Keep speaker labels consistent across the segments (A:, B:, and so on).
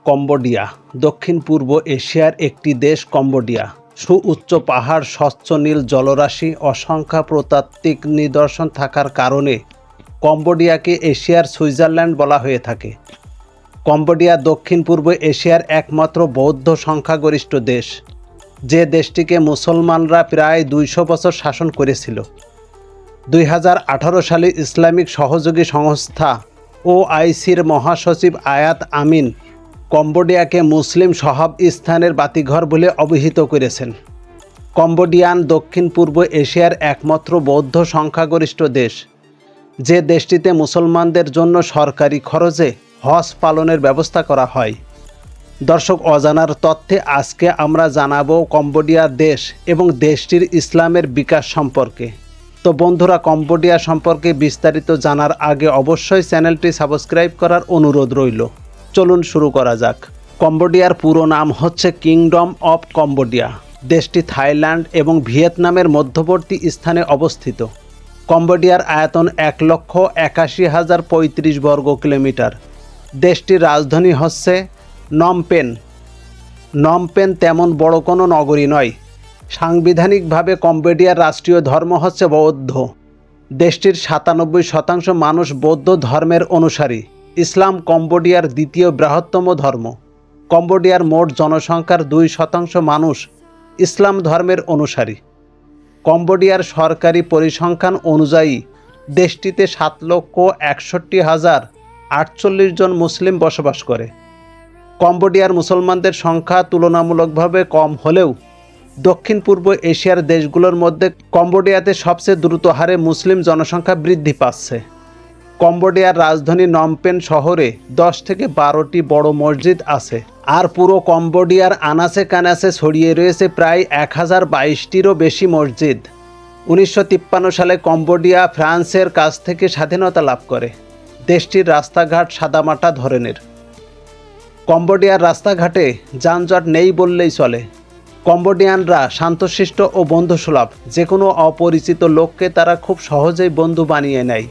A: Cambodia দক্ষিণ পূর্ব এশিয়ার একটি দেশ। কম্বোডিয়া সুউচ্চ পাহাড়, স্বচ্ছ নীল জলরাশি, অসংখ্য প্রত্নতাত্ত্বিক নিদর্শন থাকার কারণে কম্বোডিয়াকে এশিয়ার সুইজারল্যান্ড বলা হয়ে থাকে। কম্বোডিয়া দক্ষিণ পূর্ব এশিয়ার একমাত্র বৌদ্ধ সংখ্যাগরিষ্ঠ দেশ, যে দেশটিকে মুসলমানরা প্রায় 200 বছর শাসন করেছিল। 2018 সালে ইসলামিক সহযোগী সংস্থা OICর মহাসচিব আয়াত আমিন কম্বোডিয়াকে মুসলিম স্থানের বাতিঘর বলে অভিহিত করেছেন। কম্বোডিয়ান দক্ষিণ পূর্ব এশিয়ার একমাত্র বৌদ্ধ সংখ্যাগরিষ্ঠ দেশ, যে দেশটিতে মুসলমানদের জন্য সরকারি খরচে হজ পালনের ব্যবস্থা করা হয়। দর্শক, অজানার তথ্যে আজকে আমরা জানাবো কম্বোডিয়া দেশ এবং দেশটির ইসলামের বিকাশ সম্পর্কে। তো বন্ধুরা, কম্বোডিয়া সম্পর্কে বিস্তারিত জানার আগে অবশ্যই চ্যানেলটি সাবস্ক্রাইব করার অনুরোধ রইল। চলুন শুরু করা যাক। কম্বোডিয়ার পুরো নাম হচ্ছে কিংডম অফ কম্বোডিয়া। দেশটি থাইল্যান্ড এবং ভিয়েতনামের মধ্যবর্তী স্থানে অবস্থিত। কম্বোডিয়ার আয়তন 1,81,035 বর্গ কিলোমিটার। দেশটির রাজধানী হচ্ছে নমপেন। নমপেন তেমন বড় কোনো নগরী নয়। সাংবিধানিকভাবে কম্বোডিয়ার রাষ্ট্রীয় ধর্ম হচ্ছে বৌদ্ধ। দেশটির 97% মানুষ বৌদ্ধ ধর্মের অনুসারী। ইসলাম কম্বোডিয়ার দ্বিতীয় বৃহত্তম ধর্ম। কম্বোডিয়ার মোট জনসংখ্যার 2% মানুষ ইসলাম ধর্মের অনুসারী। কম্বোডিয়ার সরকারি পরিসংখ্যান অনুযায়ী দেশটিতে 7,61,048 জন মুসলিম বসবাস করে। কম্বোডিয়ার মুসলমানদের সংখ্যা তুলনামূলকভাবে কম হলেও দক্ষিণ পূর্ব এশিয়ার দেশগুলোর মধ্যে কম্বোডিয়াতে সবচেয়ে দ্রুত হারে মুসলিম জনসংখ্যা বৃদ্ধি পাচ্ছে। কম্বোডিয়ার রাজধানী নমপেন শহরে 10 থেকে 12টি বড় মসজিদ আছে, আর পুরো কম্বোডিয়ার আনাচে কানাচে ছড়িয়ে রয়েছে প্রায় 1022টিরও বেশি মসজিদ। 1953 সালে কম্বোডিয়া ফ্রান্সের কাছ থেকে স্বাধীনতা লাভ করে। দেশটির রাস্তাঘাট সাদামাটা ধরনের। কম্বোডিয়ার রাস্তাঘাটে যানজট নেই বললেই চলে। কম্বোডিয়ানরা শান্তশিষ্ট ও বন্ধুসুলভ। যে কোনো অপরিচিত লোককে তারা খুব সহজেই বন্ধু বানিয়ে নেয়।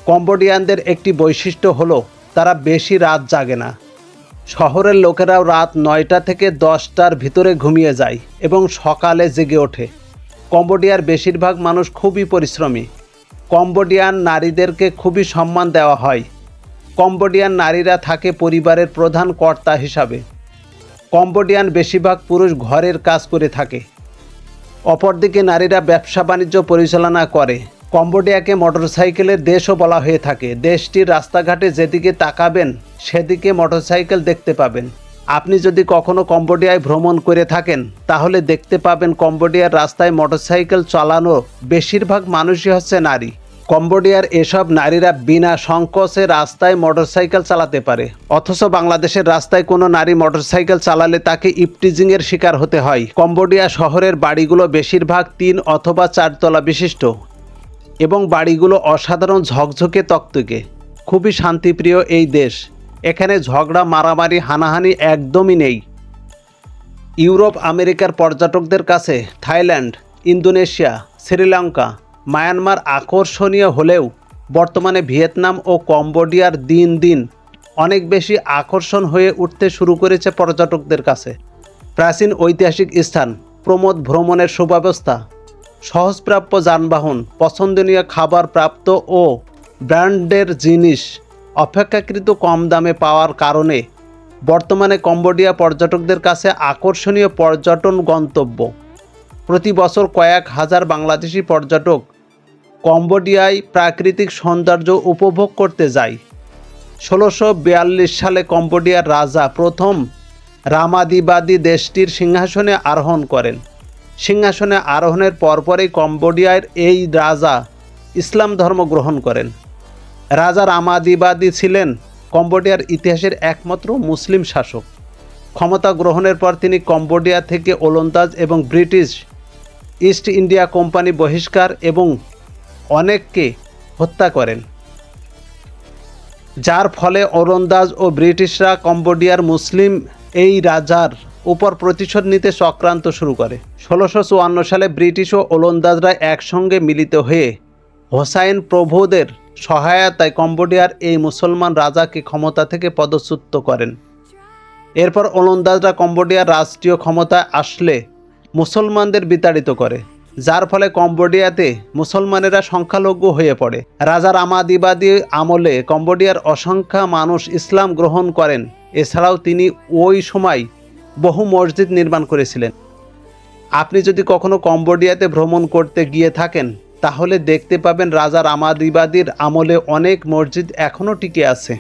A: কম্বোডিয়ানদের একটি বৈশিষ্ট্য হলো তারা বেশি রাত জাগে না। শহরের লোকেরাও রাত 9টা থেকে 10টার ভিতরে ঘুমিয়ে যায় এবং সকালে জেগে ওঠে। কম্বোডিয়ার বেশিরভাগ মানুষ খুবই পরিশ্রমী। কম্বোডিয়ান নারীদেরকে খুবই সম্মান দেওয়া হয়। কম্বোডিয়ান নারীরা থাকে পরিবারের প্রধান কর্তা হিসাবে। কম্বোডিয়ান বেশিরভাগ পুরুষ ঘরের কাজ করে থাকে। অপরদিকে নারীরা ব্যবসা বাণিজ্য পরিচালনা করে। কম্বোডিয়াকে মোটরসাইকেলের দেশও বলা হয়ে থাকে। দেশটির রাস্তাঘাটে যেদিকে তাকাবেন সেদিকে মোটরসাইকেল দেখতে পাবেন। আপনি যদি কখনো কম্বোডিয়ায় ভ্রমণ করে থাকেন তাহলে দেখতে পাবেন কম্বোডিয়ার রাস্তায় মোটরসাইকেল চালানো বেশিরভাগ মানুষই হচ্ছে নারী। কম্বোডিয়ার এসব নারীরা বিনা সংকোচে রাস্তায় মোটরসাইকেল চালাতে পারে, অথচ বাংলাদেশের রাস্তায় কোনো নারী মোটরসাইকেল চালালে তাকে ইপটিজিংয়ের শিকার হতে হয়। কম্বোডিয়া শহরের বাড়িগুলো বেশিরভাগ 3 অথবা 4 তলা বিশিষ্ট এবং বাড়িগুলো অসাধারণ ঝকঝকে তকতকে। খুবই শান্তিপ্রিয় এই দেশ। এখানে ঝগড়া, মারামারি, হানাহানি একদমই নেই। ইউরোপ আমেরিকার পর্যটকদের কাছে থাইল্যান্ড, ইন্দোনেশিয়া, শ্রীলঙ্কা, মায়ানমার আকর্ষণীয় হলেও বর্তমানে ভিয়েতনাম ও কম্বোডিয়ার দিন দিন অনেক বেশি আকর্ষণ হয়ে উঠতে শুরু করেছে পর্যটকদের কাছে। প্রাচীন ঐতিহাসিক স্থান, প্রমোদ ভ্রমণের সুব্যবস্থা, সহজপ্রাপ্য যানবাহন, পছন্দনীয় খাবার প্রাপ্ত ও ব্র্যান্ডের জিনিস অপেক্ষাকৃত কম দামে পাওয়ার কারণে বর্তমানে কম্বোডিয়া পর্যটকদের কাছে আকর্ষণীয় পর্যটন গন্তব্য। প্রতি বছর কয়েক হাজার বাংলাদেশি পর্যটক কম্বোডিয়ায় প্রাকৃতিক সৌন্দর্য উপভোগ করতে যায়। 1642 সালে কম্বোডিয়ার রাজা প্রথম রামাদিবাদী দেশটির সিংহাসনে আরোহণ করেন। সিংহাসনে আরোহণের পরপরই কম্বোডিয়ার এই রাজা ইসলাম ধর্ম গ্রহণ করেন। রাজা রামাদিবাদী ছিলেন কম্বোডিয়ার ইতিহাসের একমাত্র মুসলিম শাসক। ক্ষমতা গ্রহণের পর তিনি কম্বোডিয়া থেকে ওলন্দাজ এবং ব্রিটিশ ইস্ট ইন্ডিয়া কোম্পানি বহিষ্কার এবং অনেককে হত্যা করেন, যার ফলে ওলন্দাজ ও ব্রিটিশরা কম্বোডিয়ার মুসলিম এই রাজার উপর প্রতিশোধ নিতে চক্রান্ত শুরু করে। 1654 সালে ব্রিটিশ ও ওলন্দাজরা একসঙ্গে মিলিত হয়ে হোসাইন প্রভুদের সহায়তায় কম্বোডিয়ার এই মুসলমান রাজাকে ক্ষমতা থেকে পদচ্যুত করেন। এরপর ওলন্দাজরা কম্বোডিয়ার রাষ্ট্রীয় ক্ষমতায় আসলে মুসলমানদের বিতাড়িত করে, যার ফলে কম্বোডিয়াতে মুসলমানেরা সংখ্যালঘু হয়ে পড়ে। রাজা রামাদিবাদী আমলে কম্বোডিয়ার অসংখ্য মানুষ ইসলাম গ্রহণ করেন। এছাড়াও তিনি ওই সময় বহু মসজিদ নির্মাণ করেছিলেন। আপনি যদি কখনো কম্বোডিয়াতে ভ্রমণ করতে গিয়ে থাকেন তাহলে দেখতে পাবেন রাজা রামাদিবাদীর আমলে অনেক মসজিদ এখনও টিকে আছে।